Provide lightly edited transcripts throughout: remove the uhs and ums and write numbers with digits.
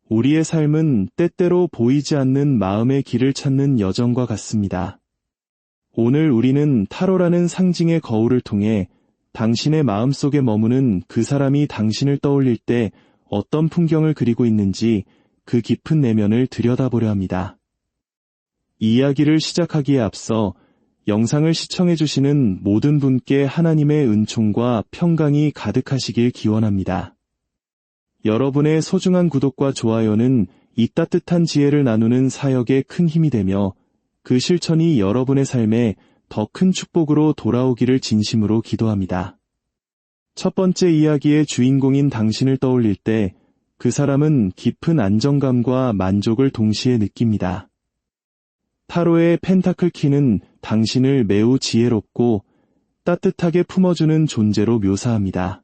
우리의 삶은 때때로 보이지 않는 마음의 길을 찾는 여정과 같습니다. 오늘 우리는 타로라는 상징의 거울을 통해 당신의 마음속에 머무는 그 사람이 당신을 떠올릴 때 어떤 풍경을 그리고 있는지 그 깊은 내면을 들여다보려 합니다. 이야기를 시작하기에 앞서 영상을 시청해주시는 모든 분께 하나님의 은총과 평강이 가득하시길 기원합니다. 여러분의 소중한 구독과 좋아요는 이 따뜻한 지혜를 나누는 사역에 큰 힘이 되며 그 실천이 여러분의 삶에 더 큰 축복으로 돌아오기를 진심으로 기도합니다. 첫 번째 이야기의 주인공인 당신을 떠올릴 때 그 사람은 깊은 안정감과 만족을 동시에 느낍니다. 타로의 펜타클 키는 당신을 매우 지혜롭고 따뜻하게 품어주는 존재로 묘사합니다.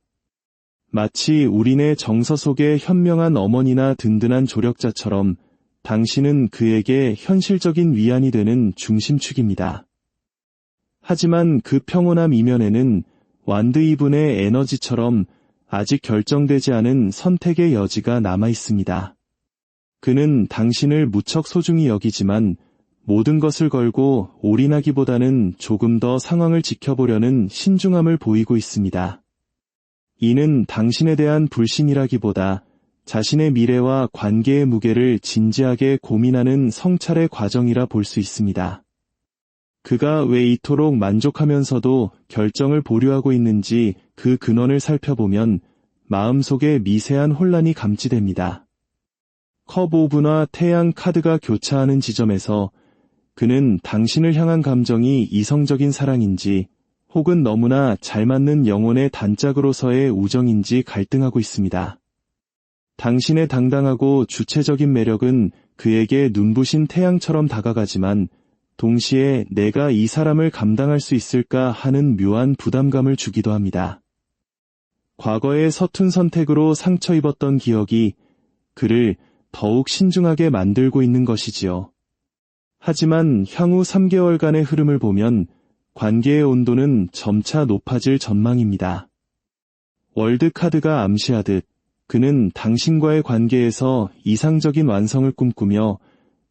마치 우리네 정서 속의 현명한 어머니나 든든한 조력자처럼 당신은 그에게 현실적인 위안이 되는 중심축입니다. 하지만 그 평온함 이면에는 완드 이분의 에너지처럼 아직 결정되지 않은 선택의 여지가 남아 있습니다. 그는 당신을 무척 소중히 여기지만 모든 것을 걸고 올인하기보다는 조금 더 상황을 지켜보려는 신중함을 보이고 있습니다. 이는 당신에 대한 불신이라기보다 자신의 미래와 관계의 무게를 진지하게 고민하는 성찰의 과정이라 볼 수 있습니다. 그가 왜 이토록 만족하면서도 결정을 보류하고 있는지 그 근원을 살펴보면 마음속에 미세한 혼란이 감지됩니다. 컵 오브나 태양 카드가 교차하는 지점에서 그는 당신을 향한 감정이 이성적인 사랑인지 혹은 너무나 잘 맞는 영혼의 단짝으로서의 우정인지 갈등하고 있습니다. 당신의 당당하고 주체적인 매력은 그에게 눈부신 태양처럼 다가가지만 동시에 내가 이 사람을 감당할 수 있을까 하는 묘한 부담감을 주기도 합니다. 과거의 서툰 선택으로 상처 입었던 기억이 그를 더욱 신중하게 만들고 있는 것이지요. 하지만 향후 3개월간의 흐름을 보면 관계의 온도는 점차 높아질 전망입니다. 월드 카드가 암시하듯 그는 당신과의 관계에서 이상적인 완성을 꿈꾸며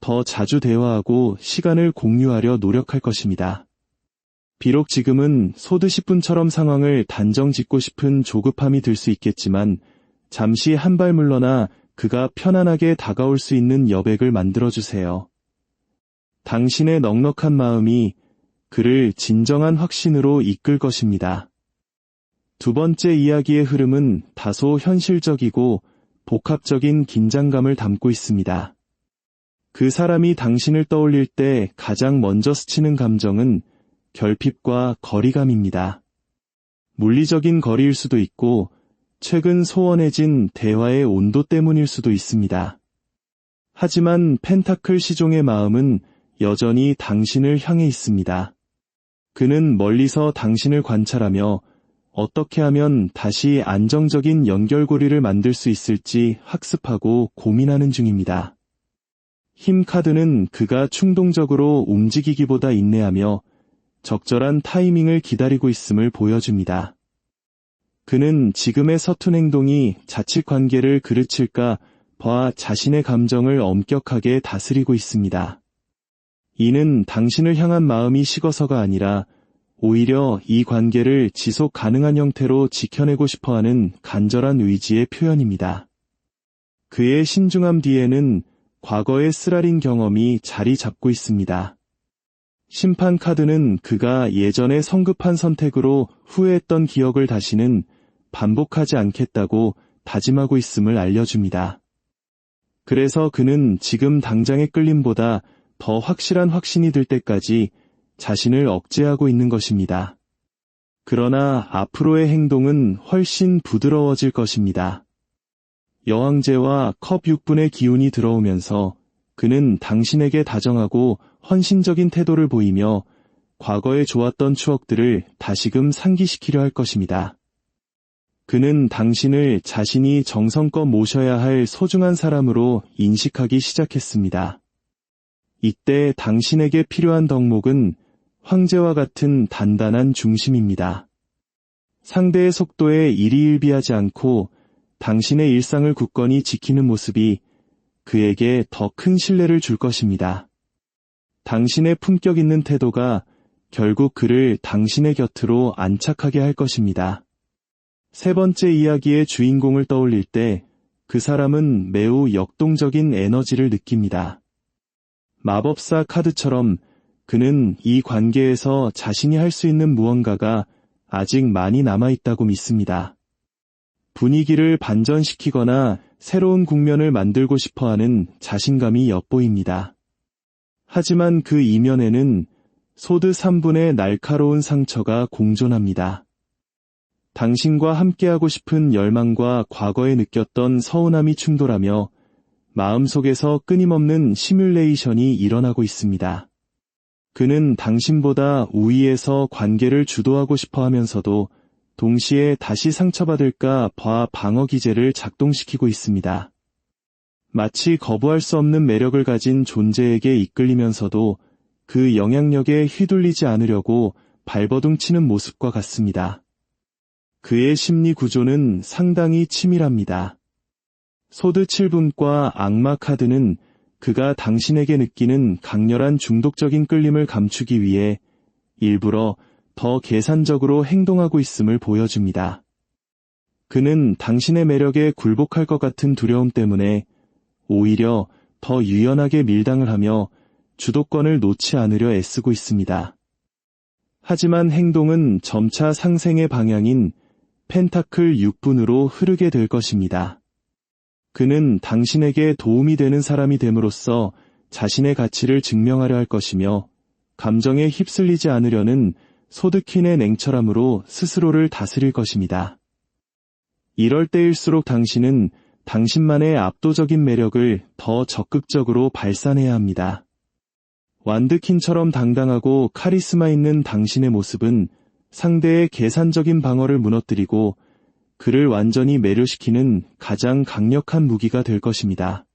더 자주 대화하고 시간을 공유하려 노력할 것입니다. 비록 지금은 쏘듯이 분처럼 상황을 단정 짓고 싶은 조급함이 들 수 있겠지만 잠시 한 발 물러나 그가 편안하게 다가올 수 있는 여백을 만들어주세요. 당신의 넉넉한 마음이 그를 진정한 확신으로 이끌 것입니다. 두 번째 이야기의 흐름은 다소 현실적이고 복합적인 긴장감을 담고 있습니다. 그 사람이 당신을 떠올릴 때 가장 먼저 스치는 감정은 결핍과 거리감입니다. 물리적인 거리일 수도 있고 최근 소원해진 대화의 온도 때문일 수도 있습니다. 하지만 펜타클 시종의 마음은 여전히 당신을 향해 있습니다. 그는 멀리서 당신을 관찰하며 어떻게 하면 다시 안정적인 연결고리를 만들 수 있을지 학습하고 고민하는 중입니다. 힘 카드는 그가 충동적으로 움직이기보다 인내하며 적절한 타이밍을 기다리고 있음을 보여줍니다. 그는 지금의 서툰 행동이 자칫 관계를 그르칠까 봐 자신의 감정을 엄격하게 다스리고 있습니다. 이는 당신을 향한 마음이 식어서가 아니라 오히려 이 관계를 지속 가능한 형태로 지켜내고 싶어하는 간절한 의지의 표현입니다. 그의 신중함 뒤에는 과거의 쓰라린 경험이 자리 잡고 있습니다. 심판 카드는 그가 예전에 성급한 선택으로 후회했던 기억을 다시는 반복하지 않겠다고 다짐하고 있음을 알려줍니다. 그래서 그는 지금 당장의 끌림보다 더 확실한 확신이 들 때까지 자신을 억제하고 있는 것입니다. 그러나 앞으로의 행동은 훨씬 부드러워질 것입니다. 여왕제와 컵 6분의 기운이 들어오면서 그는 당신에게 다정하고 헌신적인 태도를 보이며 과거에 좋았던 추억들을 다시금 상기시키려 할 것입니다. 그는 당신을 자신이 정성껏 모셔야 할 소중한 사람으로 인식하기 시작했습니다. 이때 당신에게 필요한 덕목은 황제와 같은 단단한 중심입니다. 상대의 속도에 일희일비하지 않고 당신의 일상을 굳건히 지키는 모습이 그에게 더 큰 신뢰를 줄 것입니다. 당신의 품격 있는 태도가 결국 그를 당신의 곁으로 안착하게 할 것입니다. 세 번째 이야기의 주인공을 떠올릴 때 그 사람은 매우 역동적인 에너지를 느낍니다. 마법사 카드처럼 그는 이 관계에서 자신이 할 수 있는 무언가가 아직 많이 남아있다고 믿습니다. 분위기를 반전시키거나 새로운 국면을 만들고 싶어하는 자신감이 엿보입니다. 하지만 그 이면에는 소드 3분의 날카로운 상처가 공존합니다. 당신과 함께하고 싶은 열망과 과거에 느꼈던 서운함이 충돌하며 마음속에서 끊임없는 시뮬레이션이 일어나고 있습니다. 그는 당신보다 우위에서 관계를 주도하고 싶어 하면서도 동시에 다시 상처받을까 봐 방어 기제를 작동시키고 있습니다. 마치 거부할 수 없는 매력을 가진 존재에게 이끌리면서도 그 영향력에 휘둘리지 않으려고 발버둥 치는 모습과 같습니다. 그의 심리 구조는 상당히 치밀합니다. 소드 7분과 악마 카드는 그가 당신에게 느끼는 강렬한 중독적인 끌림을 감추기 위해 일부러 더 계산적으로 행동하고 있음을 보여줍니다. 그는 당신의 매력에 굴복할 것 같은 두려움 때문에 오히려 더 유연하게 밀당을 하며 주도권을 놓지 않으려 애쓰고 있습니다. 하지만 행동은 점차 상생의 방향인 펜타클 6분으로 흐르게 될 것입니다. 그는 당신에게 도움이 되는 사람이 됨으로써 자신의 가치를 증명하려 할 것이며 감정에 휩쓸리지 않으려는 소드퀸의 냉철함으로 스스로를 다스릴 것입니다. 이럴 때일수록 당신은 당신만의 압도적인 매력을 더 적극적으로 발산해야 합니다. 완드퀸처럼 당당하고 카리스마 있는 당신의 모습은 상대의 계산적인 방어를 무너뜨리고 그를 완전히 매료시키는 가장 강력한 무기가 될 것입니다.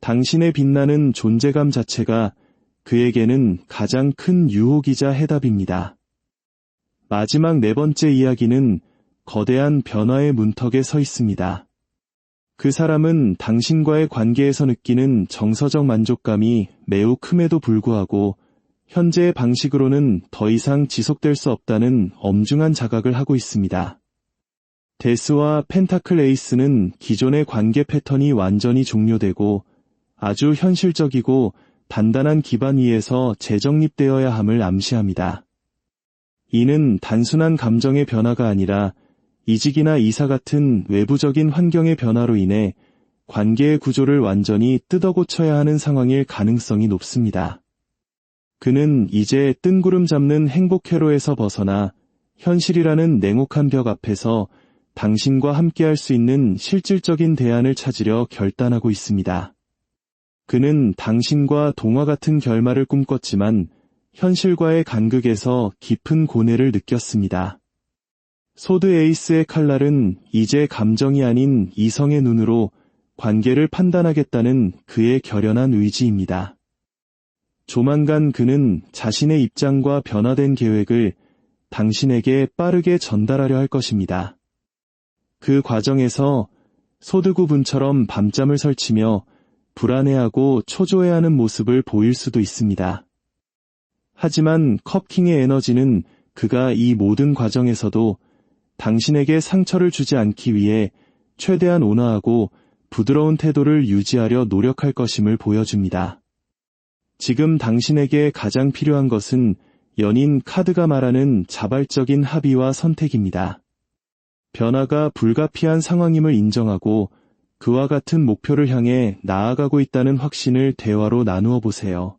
당신의 빛나는 존재감 자체가 그에게는 가장 큰 유혹이자 해답입니다. 마지막 네 번째 이야기는 거대한 변화의 문턱에 서 있습니다. 그 사람은 당신과의 관계에서 느끼는 정서적 만족감이 매우 큼에도 불구하고 현재의 방식으로는 더 이상 지속될 수 없다는 엄중한 자각을 하고 있습니다. 데스와 펜타클 에이스는 기존의 관계 패턴이 완전히 종료되고 아주 현실적이고 단단한 기반 위에서 재정립되어야 함을 암시합니다. 이는 단순한 감정의 변화가 아니라 이직이나 이사 같은 외부적인 환경의 변화로 인해 관계의 구조를 완전히 뜯어고쳐야 하는 상황일 가능성이 높습니다. 그는 이제 뜬구름 잡는 행복 회로에서 벗어나 현실이라는 냉혹한 벽 앞에서 당신과 함께할 수 있는 실질적인 대안을 찾으려 결단하고 있습니다. 그는 당신과 동화 같은 결말을 꿈꿨지만 현실과의 간극에서 깊은 고뇌를 느꼈습니다. 소드 에이스의 칼날은 이제 감정이 아닌 이성의 눈으로 관계를 판단하겠다는 그의 결연한 의지입니다. 조만간 그는 자신의 입장과 변화된 계획을 당신에게 빠르게 전달하려 할 것입니다. 그 과정에서 소드구분처럼 밤잠을 설치며 불안해하고 초조해하는 모습을 보일 수도 있습니다. 하지만 컵킹의 에너지는 그가 이 모든 과정에서도 당신에게 상처를 주지 않기 위해 최대한 온화하고 부드러운 태도를 유지하려 노력할 것임을 보여줍니다. 지금 당신에게 가장 필요한 것은 연인 카드가 말하는 자발적인 합의와 선택입니다. 변화가 불가피한 상황임을 인정하고 그와 같은 목표를 향해 나아가고 있다는 확신을 대화로 나누어 보세요.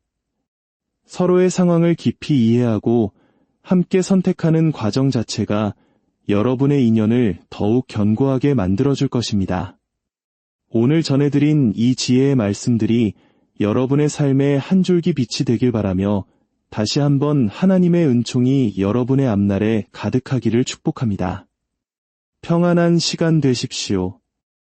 서로의 상황을 깊이 이해하고 함께 선택하는 과정 자체가 여러분의 인연을 더욱 견고하게 만들어줄 것입니다. 오늘 전해드린 이 지혜의 말씀들이 여러분의 삶의 한 줄기 빛이 되길 바라며 다시 한번 하나님의 은총이 여러분의 앞날에 가득하기를 축복합니다. 평안한 시간 되십시오.